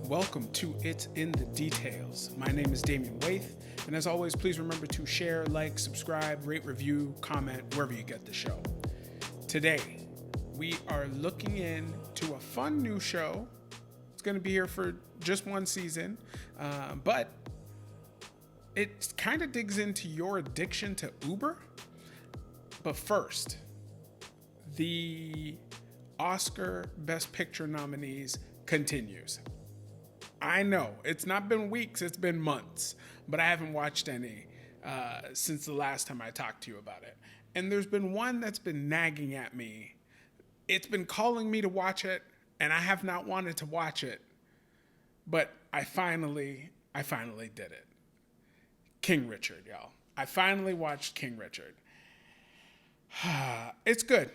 Welcome to It's in the Details. My name is Damian Waith, and as always, please remember to share, like, subscribe, rate, review, comment, wherever you get the show. Today, we are looking into a fun new show. It's going to be here for just one season, but it kind of digs into your addiction to Uber. But first, the Oscar Best Picture nominees continues. I know it's not been weeks, it's been months, but I haven't watched any since the last time I talked to you about it. And there's been one that's been nagging at me. It's been calling me to watch it, and I have not wanted to watch it, but I finally did it. King Richard, y'all. I finally watched King Richard. It's good.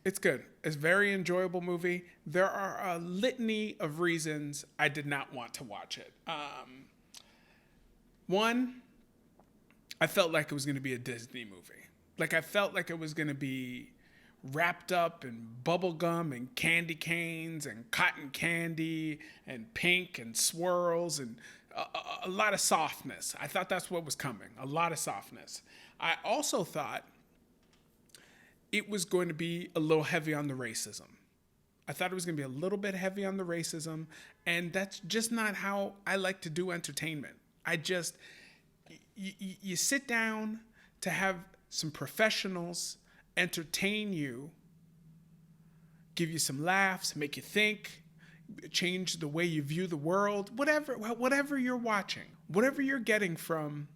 It's good. It's a very enjoyable movie. There are a litany of reasons I did not want to watch it. One, I felt like it was going to be a Disney movie. Like I felt like it was going to be wrapped up in bubble gum and candy canes and cotton candy and pink and swirls and a lot of softness. I thought that's what was coming. A lot of softness. I also thought it was going to be a little heavy on the racism. I thought it was going to be a little bit heavy on the racism, and that's just not how I like to do entertainment. You sit down to have some professionals entertain you, give you some laughs, make you think, change the way you view the world, whatever you're watching, whatever you're getting from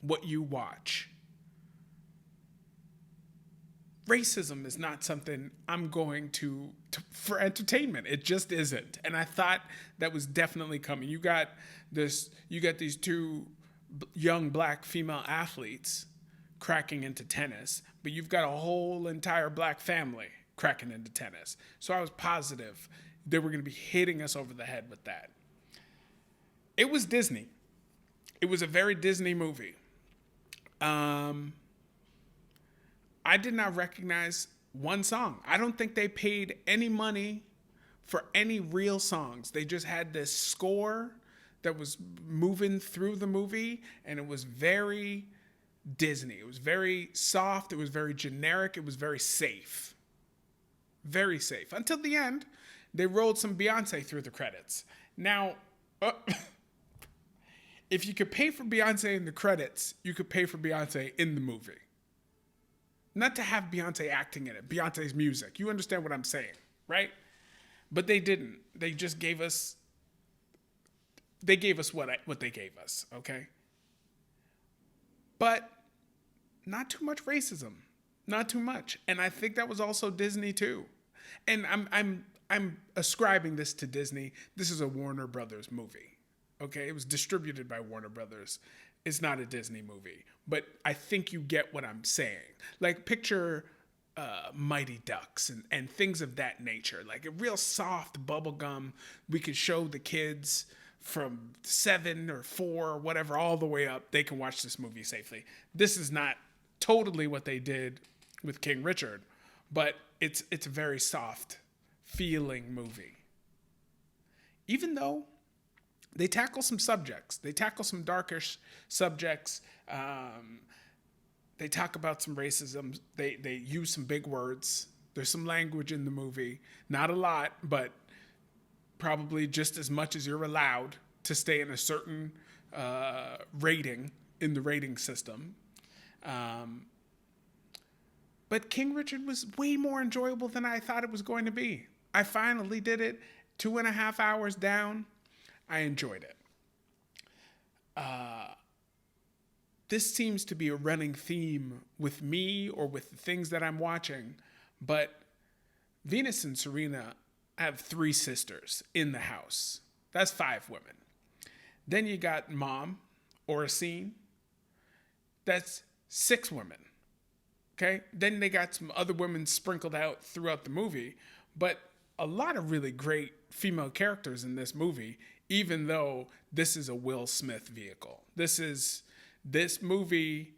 what you watch. Racism is not something I'm going to for entertainment. It just isn't. And I thought that was definitely coming. You got these two young black female athletes cracking into tennis, but you've got a whole entire black family cracking into tennis. So I was positive they were going to be hitting us over the head with that. It was Disney. It was a very Disney movie. I did not recognize one song. I don't think they paid any money for any real songs. They just had this score that was moving through the movie, and it was very Disney. It was very soft. It was very generic. It was very safe. Very safe. Until the end, they rolled some Beyonce through the credits. Now, if you could pay for Beyonce in the credits, you could pay for Beyonce in the movie. Not to have Beyonce acting in it, Beyonce's music. You understand what I'm saying, right? But they didn't. They just gave us what they gave us, okay? But not too much racism. Not too much. And I think that was also Disney too. And I'm ascribing this to Disney. This is a Warner Brothers movie. Okay? It was distributed by Warner Brothers. It's not a Disney movie, but I think you get what I'm saying. Like picture Mighty Ducks and things of that nature. Like a real soft bubble gum. We could show the kids from 7 or 4 or whatever all the way up. They can watch this movie safely. This is not totally what they did with King Richard, but it's a very soft feeling movie. Even though they tackle some subjects. They tackle some darkish subjects. They talk about some racism. They use some big words. There's some language in the movie. Not a lot, but probably just as much as you're allowed to stay in a certain rating in the rating system. But King Richard was way more enjoyable than I thought it was going to be. I finally did it. 2.5 hours down. I enjoyed it. This seems to be a running theme with me or with the things that I'm watching, but Venus and Serena have 3 sisters in the house. That's 5 women. Then you got Mom, Oracene. That's 6 women. Okay? Then they got some other women sprinkled out throughout the movie, but a lot of really great female characters in this movie, even though this is a Will Smith vehicle. This movie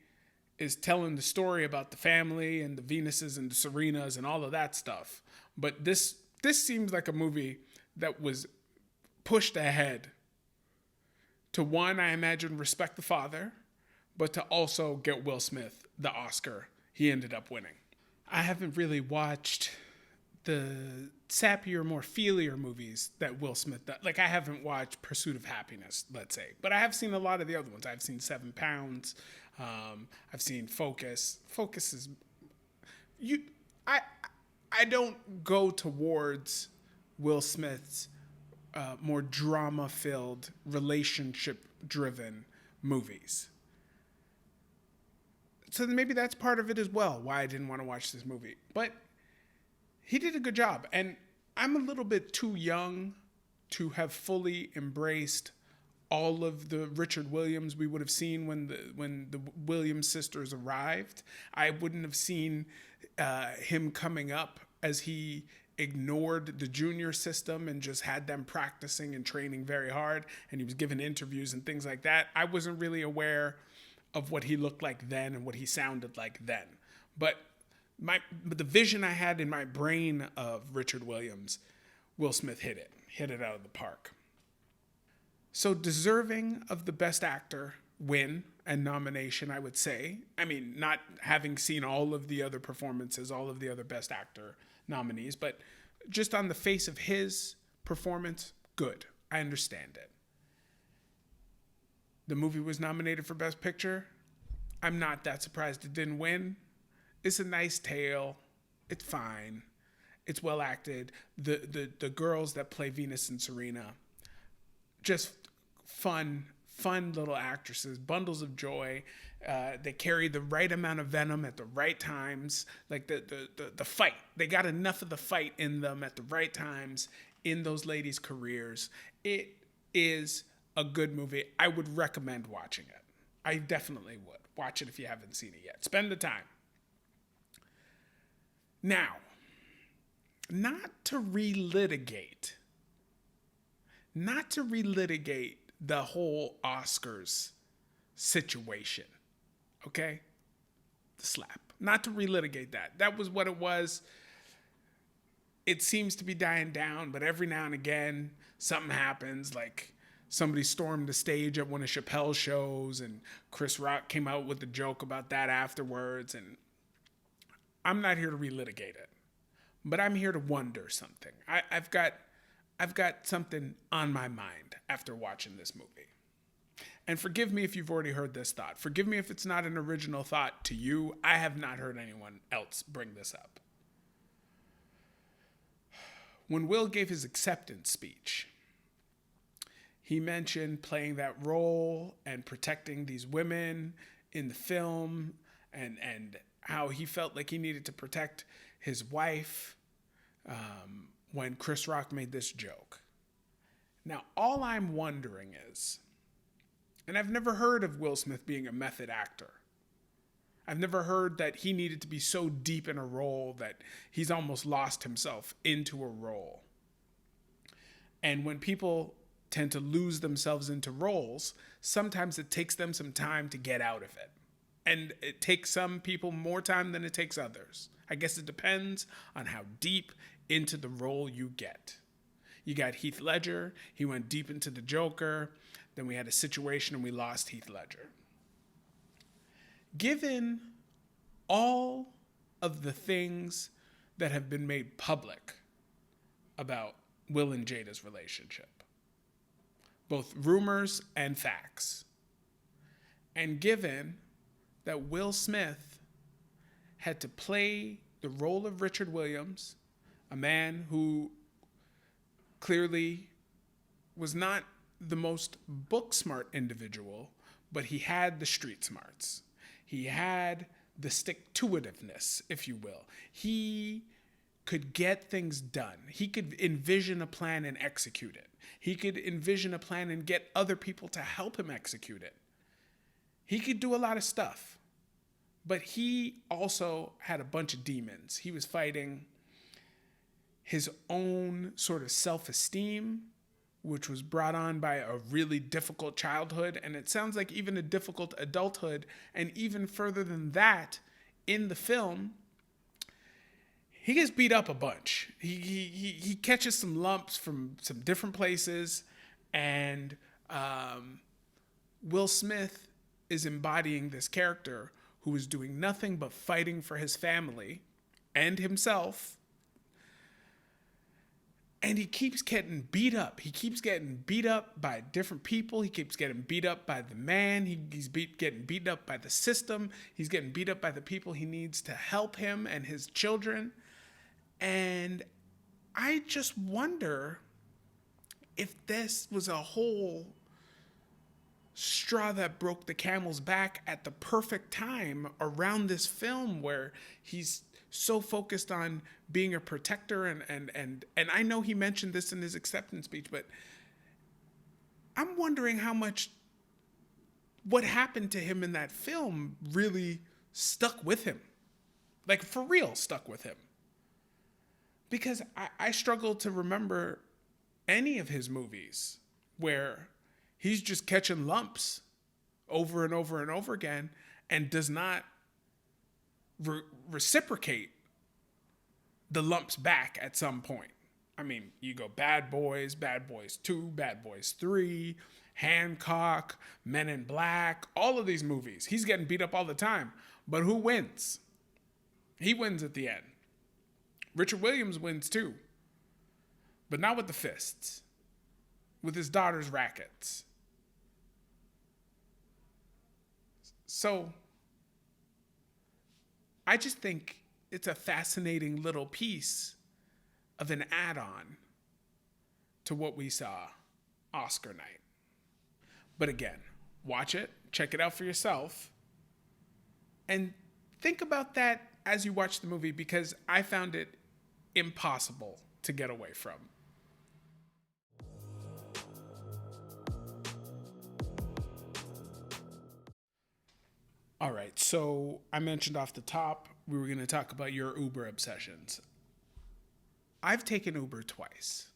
is telling the story about the family and the Venuses and the Serenas and all of that stuff. But this seems like a movie that was pushed ahead to, one, I imagine, respect the father, but to also get Will Smith the Oscar he ended up winning. I haven't really watched the sappier, more feelier movies that Will Smith does. Like, I haven't watched Pursuit of Happiness, let's say, but I have seen a lot of the other ones. I've seen 7 Pounds. I've seen Focus. Focus is I don't go towards Will Smith's more drama-filled, relationship-driven movies. So maybe that's part of it as well, why I didn't want to watch this movie. But he did a good job. And I'm a little bit too young to have fully embraced all of the Richard Williams we would have seen when the Williams sisters arrived. I wouldn't have seen him coming up as he ignored the junior system and just had them practicing and training very hard, and he was giving interviews and things like that. I wasn't really aware of what he looked like then and what he sounded like then. But the vision I had in my brain of Richard Williams, Will Smith hit it out of the park. So deserving of the Best Actor win and nomination, I would say. I mean, not having seen all of the other performances, all of the other Best Actor nominees, but just on the face of his performance, good. I understand it. The movie was nominated for Best Picture. I'm not that surprised it didn't win. It's a nice tale. It's fine. It's well acted. The girls that play Venus and Serena, just fun little actresses, bundles of joy. They carry the right amount of venom at the right times. Like the fight, they got enough of the fight in them at the right times in those ladies' careers. It is a good movie. I would recommend watching it. I definitely would. Watch it if you haven't seen it yet. Spend the time. Now, not to relitigate the whole Oscars situation, okay? The slap. Not to relitigate that. That was what it was. It seems to be dying down, but every now and again, something happens, like somebody stormed the stage at one of Chappelle's shows, and Chris Rock came out with a joke about that afterwards, and I'm not here to relitigate it, but I'm here to wonder something. I've got something on my mind after watching this movie. And forgive me if you've already heard this thought. Forgive me if it's not an original thought to you. I have not heard anyone else bring this up. When Will gave his acceptance speech, he mentioned playing that role and protecting these women in the film, and how he felt like he needed to protect his wife when Chris Rock made this joke. Now, all I'm wondering is, and I've never heard of Will Smith being a method actor. I've never heard that he needed to be so deep in a role that he's almost lost himself into a role. And when people tend to lose themselves into roles, sometimes it takes them some time to get out of it. And it takes some people more time than it takes others. I guess it depends on how deep into the role you get. You got Heath Ledger. He went deep into the Joker. Then we had a situation and we lost Heath Ledger. Given all of the things that have been made public about Will and Jada's relationship, both rumors and facts, and given that Will Smith had to play the role of Richard Williams, a man who clearly was not the most book smart individual, but he had the street smarts. He had the stick-to-itiveness, if you will. He could get things done. He could envision a plan and execute it. He could envision a plan and get other people to help him execute it. He could do a lot of stuff. But he also had a bunch of demons. He was fighting his own sort of self-esteem, which was brought on by a really difficult childhood, and it sounds like even a difficult adulthood, and even further than that, in the film, he gets beat up a bunch. He catches some lumps from some different places, And Will Smith is embodying this character who is doing nothing but fighting for his family and himself. And he keeps getting beat up. He keeps getting beat up by different people. He keeps getting beat up by the man. He's getting beaten up by the system. He's getting beat up by the people he needs to help him and his children. And I just wonder if this was a whole straw that broke the camel's back at the perfect time around this film, where he's so focused on being a protector, and I know he mentioned this in his acceptance speech, but I'm wondering how much what happened to him in that film really stuck with him. Like, for real stuck with him. Because I struggle to remember any of his movies where he's just catching lumps over and over and over again and does not reciprocate the lumps back at some point. I mean, you go Bad Boys 2, Bad Boys 3, Hancock, Men in Black, all of these movies. He's getting beat up all the time. But who wins? He wins at the end. Richard Williams wins too. But not with the fists. With his daughter's rackets. So I just think it's a fascinating little piece of an add-on to what we saw Oscar night. But again, watch it, check it out for yourself, and think about that as you watch the movie, because I found it impossible to get away from. All right, so I mentioned off the top, we were going to talk about your Uber obsessions. I've taken Uber twice.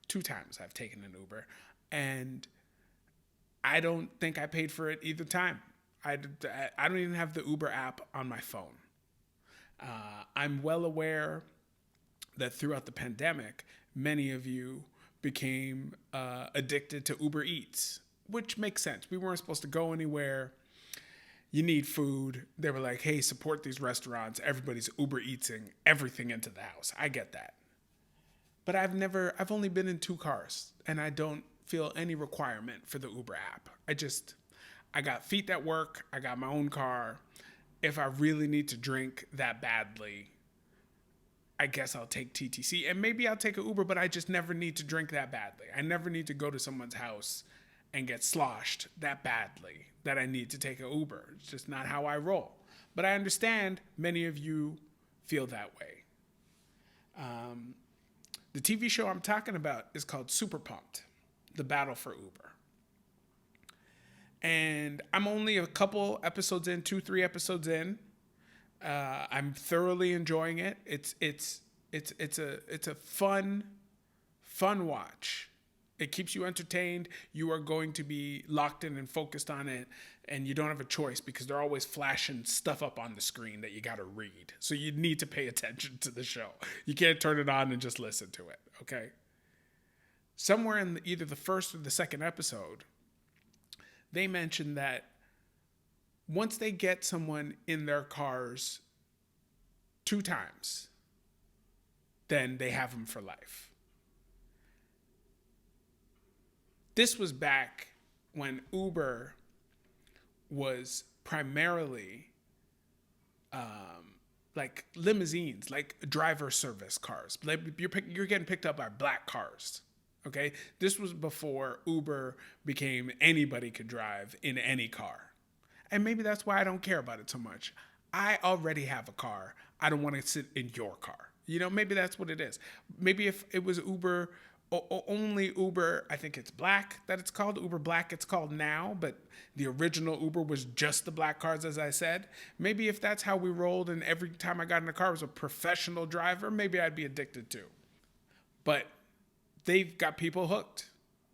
2 times I've taken an Uber. And I don't think I paid for it either time. I don't even have the Uber app on my phone. I'm well aware that throughout the pandemic, many of you became addicted to Uber Eats, which makes sense. We weren't supposed to go anywhere. You need food. They were like, hey, support these restaurants. Everybody's Uber Eatsing everything into the house. I get that. But I've only been in 2 cars, and I don't feel any requirement for the Uber app. I got feet that work. I got my own car. If I really need to drink that badly, I guess I'll take TTC, and maybe I'll take an Uber, but I just never need to drink that badly. I never need to go to someone's house and get sloshed that badly that I need to take an Uber. It's just not how I roll. But I understand many of you feel that way. The TV show I'm talking about is called Super Pumped, The Battle for Uber. And I'm only a couple episodes in, 2-3 episodes in. I'm thoroughly enjoying it. It's a fun watch. It keeps you entertained. You are going to be locked in and focused on it, and you don't have a choice because they're always flashing stuff up on the screen that you got to read. So you need to pay attention to the show. You can't turn it on and just listen to it, okay? Somewhere in either the first or the second episode, they mentioned that once they get someone in their cars 2 times, then they have them for life. This was back when Uber was primarily like limousines, like driver service cars. Like you're getting picked up by black cars. Okay, this was before Uber became anybody could drive in any car. And maybe that's why I don't care about it so much. I already have a car. I don't want to sit in your car. You know, maybe that's what it is. Maybe if it was Uber, only Uber, I think it's Black that it's called. Uber Black it's called now, but the original Uber was just the black cars, as I said. Maybe if that's how we rolled and every time I got in a car was a professional driver, maybe I'd be addicted too. But they've got people hooked.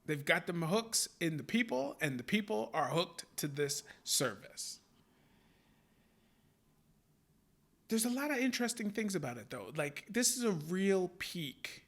They've got them hooks in the people, and the people are hooked to this service. There's a lot of interesting things about it, though. Like, this is a real peek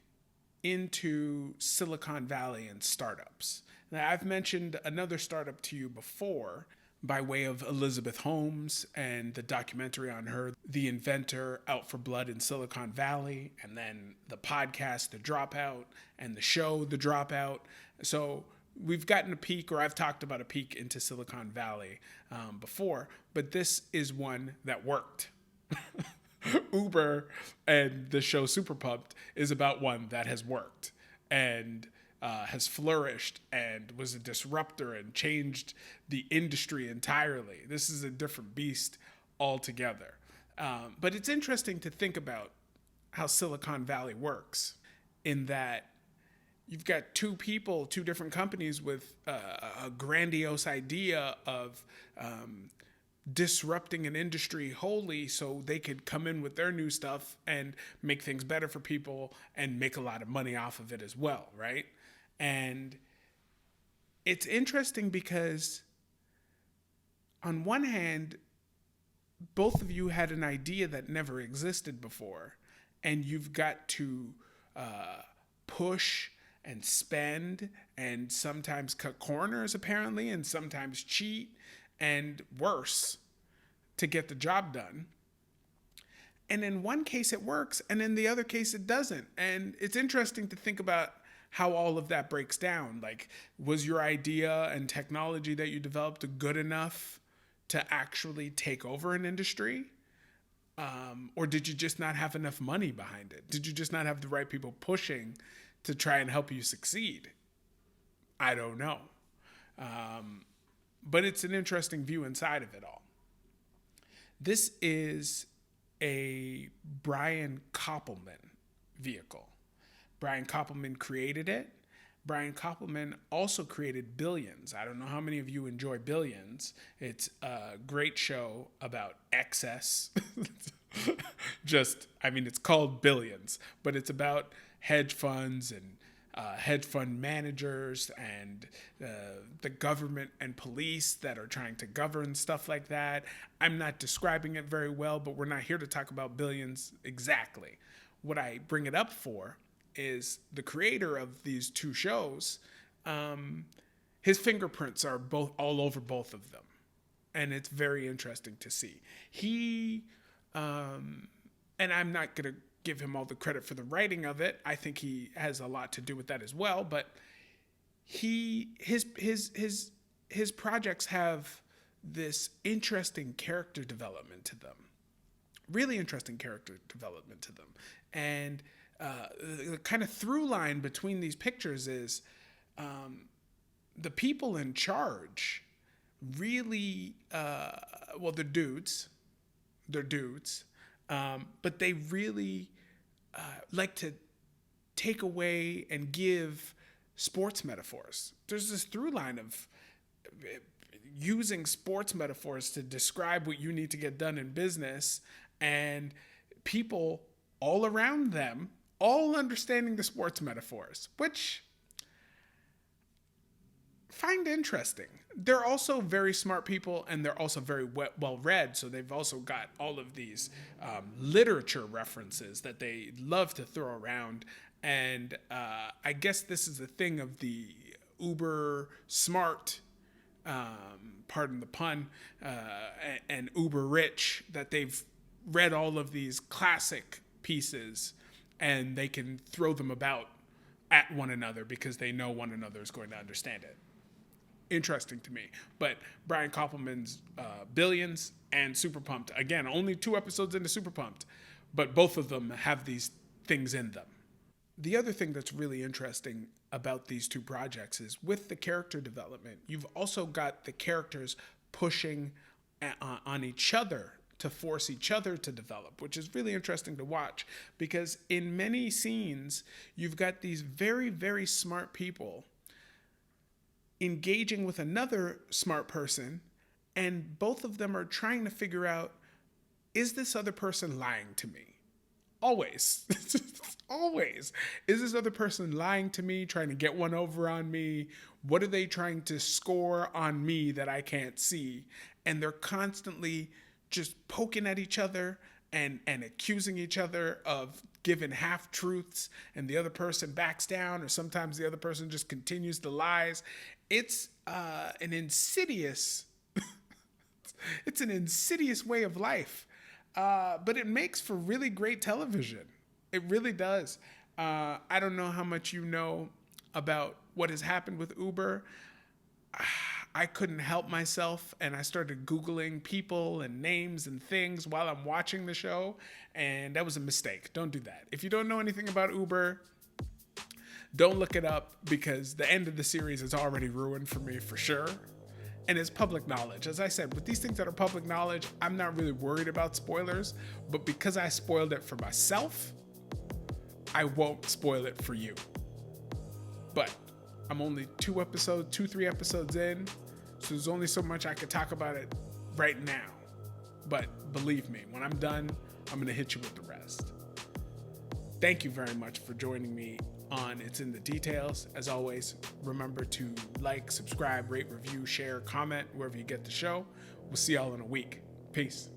into Silicon Valley and startups. Now, I've mentioned another startup to you before by way of Elizabeth Holmes and the documentary on her, The Inventor, Out for Blood in Silicon Valley, and then the podcast, The Dropout, and the show, The Dropout. So we've gotten a peek, or I've talked about a peek into Silicon Valley before, but this is one that worked. Uber and the show Super Pumped is about one that has worked and has flourished and was a disruptor and changed the industry entirely. This is a different beast altogether. But it's interesting to think about how Silicon Valley works in that you've got two different companies with a grandiose idea of disrupting an industry wholly so they could come in with their new stuff and make things better for people and make a lot of money off of it as well, right? And it's interesting because on one hand, both of you had an idea that never existed before, and you've got to push and spend and sometimes cut corners apparently and sometimes cheat and worse to get the job done. And in one case it works, and in the other case it doesn't. And it's interesting to think about how all of that breaks down. Like, was your idea and technology that you developed good enough to actually take over an industry? Or did you just not have enough money behind it? Did you just not have the right people pushing to try and help you succeed? I don't know. But it's an interesting view inside of it all. This is a Brian Koppelman vehicle. Brian Koppelman created it. Brian Koppelman also created Billions. I don't know how many of you enjoy Billions. It's a great show about excess. It's called Billions, but it's about hedge funds and hedge fund managers and the government and police that are trying to govern stuff like that. I'm not describing it very well, but we're not here to talk about Billions exactly. What I bring it up for is the creator of these two shows, his fingerprints are all over both of them. And it's very interesting to see. He, and I'm not going to give him all the credit for the writing of it. I think he has a lot to do with that as well. But his projects have this interesting character development to them. Really interesting character development to them. And the kind of through line between these pictures is the people in charge really, they're dudes. But they really like to take away and give sports metaphors. There's this through line of using sports metaphors to describe what you need to get done in business, and people all around them all understanding the sports metaphors, which find interesting. They're also very smart people, and they're also very well read. So they've also got all of these literature references that they love to throw around. And I guess this is a thing of the uber smart, pardon the pun, and uber rich, that they've read all of these classic pieces and they can throw them about at one another because they know one another is going to understand it. Interesting to me. But Brian Koppelman's Billions and Super Pumped, again, only 2 episodes into Super Pumped, but both of them have these things in them. The other thing that's really interesting about these 2 projects is with the character development, you've also got the characters pushing on each other to force each other to develop, which is really interesting to watch, because in many scenes, you've got these very, very smart people engaging with another smart person, and both of them are trying to figure out, is this other person lying to me? Always. Always. Is this other person lying to me, trying to get one over on me? What are they trying to score on me that I can't see? And they're constantly just poking at each other and accusing each other of given half truths and the other person backs down, or sometimes the other person just continues the lies. It's an insidious it's an insidious way of life, but it makes for really great television. It really does. I don't know how much you know about what has happened with Uber. I couldn't help myself, and I started Googling people and names and things while I'm watching the show, and that was a mistake. Don't do that. If you don't know anything about Uber, don't look it up, because the end of the series is already ruined for me for sure. And it's public knowledge. As I said, with these things that are public knowledge, I'm not really worried about spoilers, but because I spoiled it for myself, I won't spoil it for you. But I'm only 3 episodes in, so there's only so much I could talk about it right now. But believe me, when I'm done, I'm going to hit you with the rest. Thank you very much for joining me on It's in the Details. As always, remember to like, subscribe, rate, review, share, comment wherever you get the show. We'll see y'all in a week. Peace.